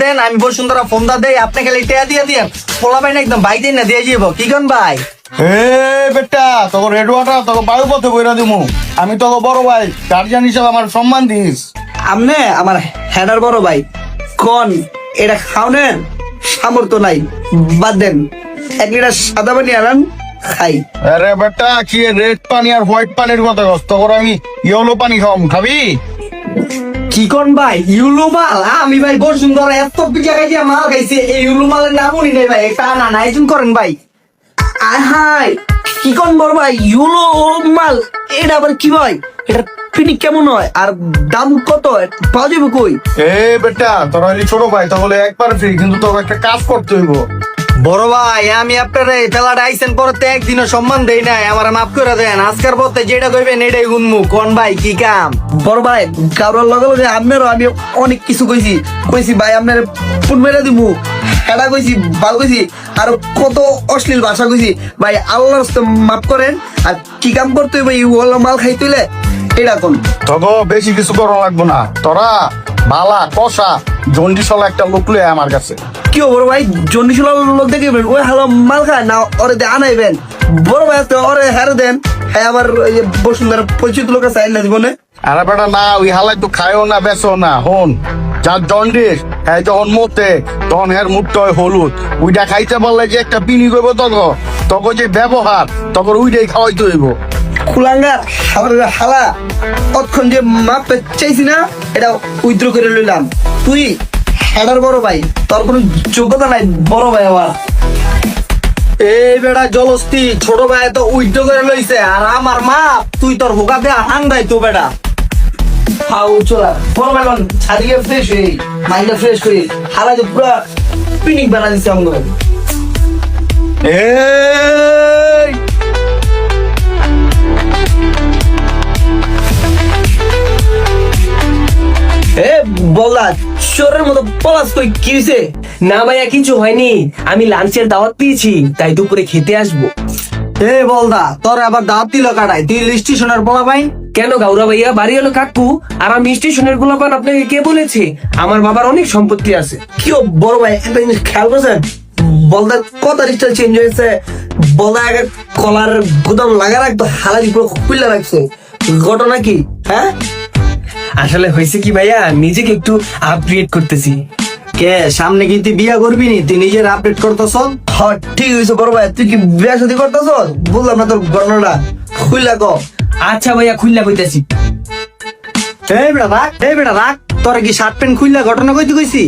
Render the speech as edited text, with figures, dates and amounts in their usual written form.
দেন আমি বসুন্ধরা ফোন দা দেই আপনি খালি টেয়া দিয়ে দিয়েন পোলা ভাই না একদম বাইক দিন না দিয়ে যাবো কি কোন ভাই এ বেটা তোকে রেড ওয়াটার তোকে বায়ু পথে বইরা দিমু আমি তোকে বড় ভাই গার্জিয়ান হিসাবে আমার সম্মান দিস। আমনে আমার হেডার বড় ভাই কোন এটা খাওনের সামর্থ্য নাই বাদ দেন এক লিটার সাদা পানি আনান খাই। আরে বেটা কি রেড পানি আর হোয়াইট পানির কথা কস তোর আমি ইয়েলো পানি খাবি কি কোন ভাই ইউলো মাল আমি ভাই বসুন্ধরা এত জায়গায় দিয়ে মাল খাইছি এই ইউলো মালের নামই নেই ভাই এটা না নাইজুন করেন ভাই। হাই কি কোন বড় ভাই ইউলো মাল এটা আবার কি ভাই এটা পিনি কেমন হয় আর দাম কত পাওয়া যাবে কই? এ বেটা তোর হইলি ছোট ভাই তাহলে একবার ফ্রি কিন্তু তোর একটা কাজ করতে হইব। বড় ভাই আমি আপনার এই পেলাটা আইসেন পরতে একদিনও সম্মান দেই নাই আমার মাফ করে দেন আজকের পথে যেটা কইবেন এটাই গুনমু কোন ভাই কি কাম? বড় ভাই কারোর লগে লগে আপনারও আমি অনেক কিছু কইছি ভাই আপনার ফোন মেরে দিমু এটা কইছি ভালো কইছি আর কত অশ্লীল ভাষা কইছি ভাই আল্লাহর রাস্তে মাফ করেন আর কি কাম করতে হইব এই ওলা মাল খাইতে হইলে এটা কোন তোকে বেশি কিছু করা লাগবো না তোরা বালা কষা জন্ডিসলা একটা লোক লয়ে আমার কাছে। কি বড় ভাই জন্ডিসলা লোক দেখবেন ওই হালো মাল খায় না ওরে দিয়ে আনাইবেন বড় ভাই তো ওরে হেরে দেন হ্যাঁ আবার বসুন্ধরা পরিচিত লোক আছে আইনা দিব না। আরে বেটা না ওই হালাই তো খায়ও না বেচো না হন যার জন্ডিস হ্যাঁ যখন মতে তখন এর মুখটা হয় হলুদ ওইটা খাইতে পারলে যে একটা পিনি করবো তখন যে ব্যবহার তখন ওইটাই খাওয়াইতে হইব। কুলাঙ্গার হালা তৎক্ষণ যে মাপ চাইছি না এটা উইথড্র করে লইলাম তুই হেডার বড় ভাই তোর কোনো যোগ্যতা নাই বড় ভাই আমার এই বেটা জলস্তি ছোট ভাই তো উইথড্র করে লইছে আর আমার মাপ তুই তোর হোকা দে হান্দাই তো বেটা হাউ চলা বড় ভাই ছাড়িয়ে ফ্রেশ হই মাইন্ডটা ফ্রেশ করি হালা যে পুরো পিনিক বানা দিছে আমাকে এই এ বলদা চোরের মতো পলাশ কই কি হইছে? না ভাইয়া কিছু হয়নি, আমি লাঞ্চের দাওয়াত পেয়েছি তাই দুপুরে খেতে আসবো। এ বলদা তোর আবার দাঁত দিল কাটাই তুই স্টেশনের বলা ভাই কেন গাউরা ভাইয়া, বাড়ি হলো কাকু আর আমি স্টেশনের গোলাপান আপনাকে কে বলেছে? আমার বাবার অনেক সম্পত্তি আছে। কি বড় ভাই একটা জিনিস খেয়াল করছেন বলদার কত স্টাইল চেঞ্জ হয়েছে বলদা আগে কলার গুদাম লাগা রাখতো হালাদি পুরো খুলে রাখছে ঘটনা কি হ্যাঁ? আসলে হয়েছে কি ভাইয়া, নিজেকে একটু আপগ্রেড করতেছি। কে সামনে কি তুই বিয়া করবি নি তুই নিজের আপডেট করতেছ? হ্যাঁ ঠিক হয়েছে বড় ভাই তুই কি বিয়া শাদী করতেছ? বললাম না তোর ঘটনাটা খুললা ক। আচ্ছা ভাইয়া খুললা কইতাছি। এই বেটা রাখ তোর কি শার্ট প্যান্ট খুললা ঘটনা কইতে কইছি?